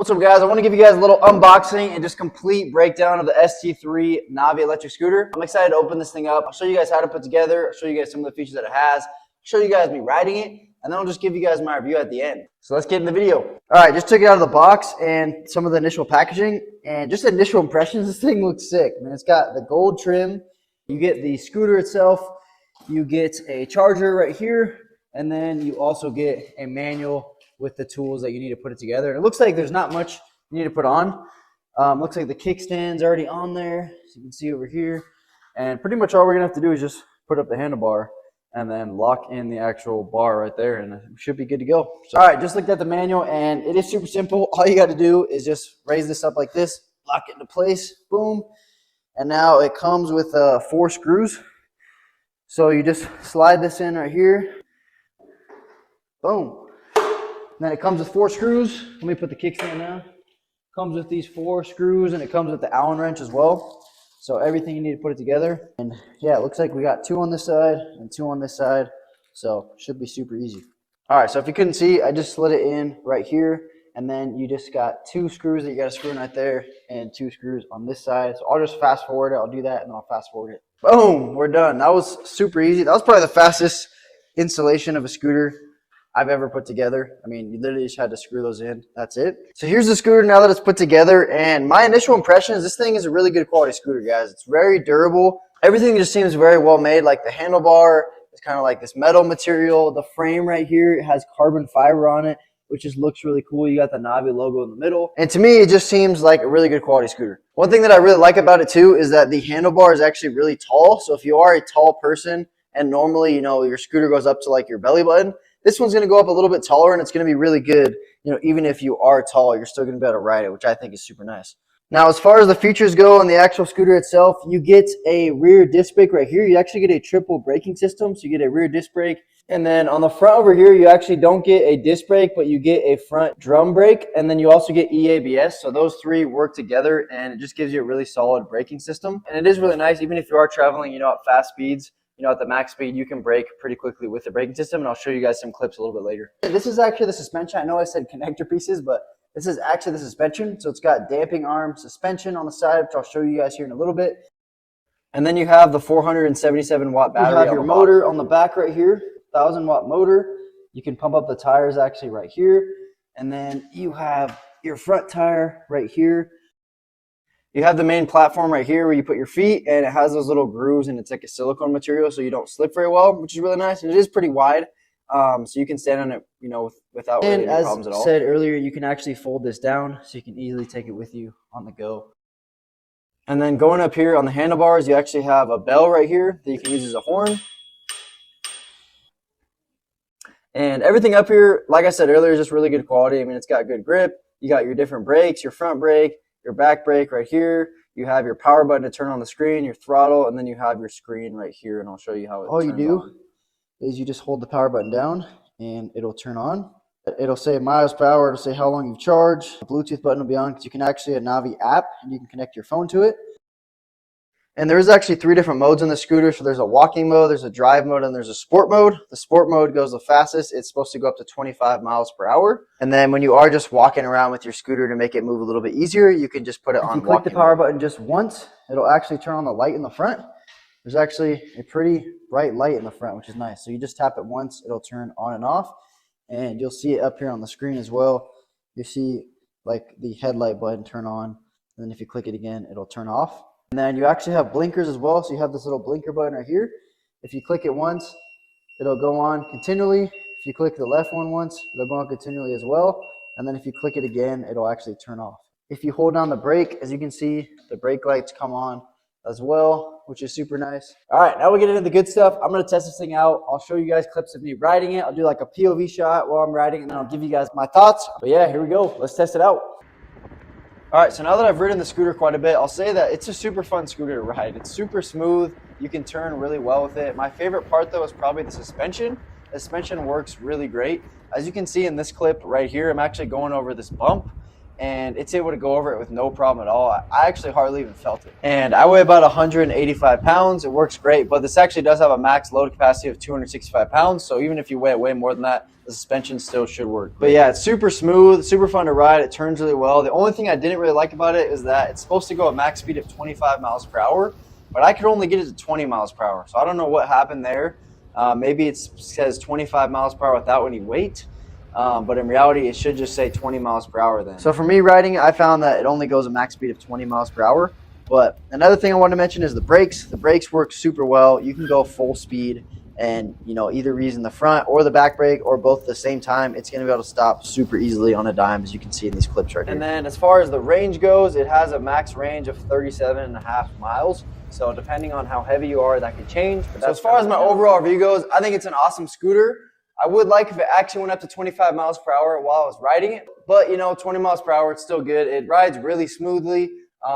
What's up, guys? I want to give you guys a little unboxing and just complete breakdown of the ST3 Navee electric scooter. I'm excited to open this thing up. I'll show you guys how to put together. I'll show you guys some of the features that it has. I'll show you guys me riding it, and then I'll just give you guys my review at the end. So let's get in the video. All right, just took it out of the box and some of the initial packaging and just initial impressions. This thing looks sick, man. It's got the gold trim. You get the scooter itself. You get a charger right here, and then you also get a manual with the tools that you need to put it together. And it looks like there's not much you need to put on. Looks like the kickstand's already on there, as you can see over here. And pretty much all we're gonna have to do is just put up the handlebar and then lock in the actual bar right there, and it should be good to go. So, all right, just looked at the manual, and it is super simple. All you gotta do is just raise this up like this, lock it into place, boom. And now it comes with 4 screws. So you just slide this in right here, boom. And then it comes with 4 screws. Let me put the kickstand down. Comes with these 4 screws, and it comes with the Allen wrench as well. So everything you need to put it together. And yeah, it looks like we got 2 on this side and 2 on this side. So should be super easy. All right, so if you couldn't see, I just slid it in right here. And then you just got 2 screws that you got to screw in right there and 2 screws on this side. So I'll just fast forward it. I'll do that and then I'll fast forward it. Boom, we're done. That was super easy. That was probably the fastest installation of a scooter I've ever put together. I mean, you literally just had to screw those in. That's it. So here's the scooter now that it's put together. And my initial impression is this thing is a really good quality scooter, guys. It's very durable. Everything just seems very well made. Like the handlebar is kind of like this metal material. The frame right here, it has carbon fiber on it, which just looks really cool. You got the Navee logo in the middle. And to me, it just seems like a really good quality scooter. One thing that I really like about it too is that the handlebar is actually really tall. So if you are a tall person and normally, you know, your scooter goes up to like your belly button, this one's going to go up a little bit taller, and it's going to be really good. You know, even if you are tall, you're still going to be able to ride it, which I think is super nice. Now, as far as the features go on the actual scooter itself, you get a rear disc brake right here. You actually get a triple braking system, so you get a rear disc brake. And then on the front over here, you actually don't get a disc brake, but you get a front drum brake, and then you also get EABS. So those 3 work together, and it just gives you a really solid braking system. And it is really nice, even if you are traveling, you know, at fast speeds. You know, at the max speed, you can brake pretty quickly with the braking system, and I'll show you guys some clips a little bit later. This is actually the suspension. I know I said connector pieces, but this is actually the suspension. So it's got damping arm suspension on the side, which I'll show you guys here in a little bit. And then you have the 477 watt battery. You have your motor on the back right here, 1000 watt motor. You can pump up the tires actually right here. And then you have your front tire right here. You have the main platform right here where you put your feet, and it has those little grooves, and it's like a silicone material, so you don't slip very well, which is really nice. And it is pretty wide, so you can stand on it, you know, without really any problems at all. And as said earlier, you can actually fold this down, so you can easily take it with you on the go. And then going up here on the handlebars, you actually have a bell right here that you can use as a horn. And everything up here, like I said earlier, is just really good quality. I mean, it's got good grip. You got your different brakes, your front brake, your back brake right here. You have your power button to turn on the screen, your throttle, and then you have your screen right here, and I'll show you how it turns on. All you do is you just hold the power button down, and it'll turn on. It'll say miles per hour. It'll say how long you've charged. The Bluetooth button will be on because you can actually have a Navee app, and you can connect your phone to it. And there is actually 3 different modes on the scooter. So there's a walking mode, there's a drive mode, and there's a sport mode. The sport mode goes the fastest. It's supposed to go up to 25 miles per hour. And then when you are just walking around with your scooter to make it move a little bit easier, you can just put it on walking mode. If you click the power button just once, it'll actually turn on the light in the front. There's actually a pretty bright light in the front, which is nice. So you just tap it once, it'll turn on and off. And you'll see it up here on the screen as well. You see like the headlight button turn on. And then if you click it again, it'll turn off. And then you actually have blinkers as well. So you have this little blinker button right here. If you click it once, it'll go on continually. If you click the left one once, it'll go on continually as well. And then if you click it again, it'll actually turn off. If you hold down the brake, as you can see, the brake lights come on as well, which is super nice. All right, now we get into the good stuff. I'm gonna test this thing out. I'll show you guys clips of me riding it. I'll do like a POV shot while I'm riding, and then I'll give you guys my thoughts. But yeah, here we go. Let's test it out. All right, so now that I've ridden the scooter quite a bit, I'll say that it's a super fun scooter to ride. It's super smooth. You can turn really well with it. My favorite part though is probably the suspension. The suspension works really great. As you can see in this clip right here, I'm actually going over this bump, and it's able to go over it with no problem at all. I actually hardly even felt it. And I weigh about 185 pounds. It works great, but this actually does have a max load capacity of 265 pounds. So even if you weigh way more than that, the suspension still should work. But yeah, it's super smooth, super fun to ride. It turns really well. The only thing I didn't really like about it is that it's supposed to go at max speed of 25 miles per hour, but I could only get it to 20 miles per hour. So I don't know what happened there. Maybe it says 25 miles per hour without any weight. But in reality, it should just say 20 miles per hour then. So for me riding it, I found that it only goes a max speed of 20 miles per hour. But another thing I want to mention is the brakes. The brakes work super well. You can go full speed and, you know, either using the front or the back brake or both at the same time, it's going to be able to stop super easily on a dime, as you can see in these clips right here. And then as far as the range goes, it has a max range of 37.5 miles. So depending on how heavy you are, that could change. But so as far as my overall review goes, I think it's an awesome scooter. I would like if it actually went up to 25 miles per hour while I was riding it, but you know, 20 miles per hour, it's still good. It rides really smoothly.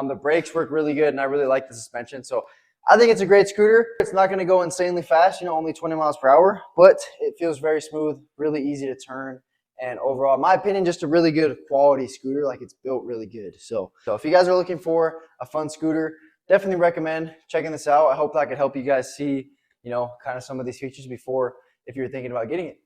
The brakes work really good, and I really like the suspension. So I think it's a great scooter. It's not going to go insanely fast, you know, only 20 miles per hour, but it feels very smooth, really easy to turn. And overall, in my opinion, just a really good quality scooter. Like, it's built really good. So if you guys are looking for a fun scooter, definitely recommend checking this out. I hope that could help you guys see, you know, kind of some of these features before if you're thinking about getting it.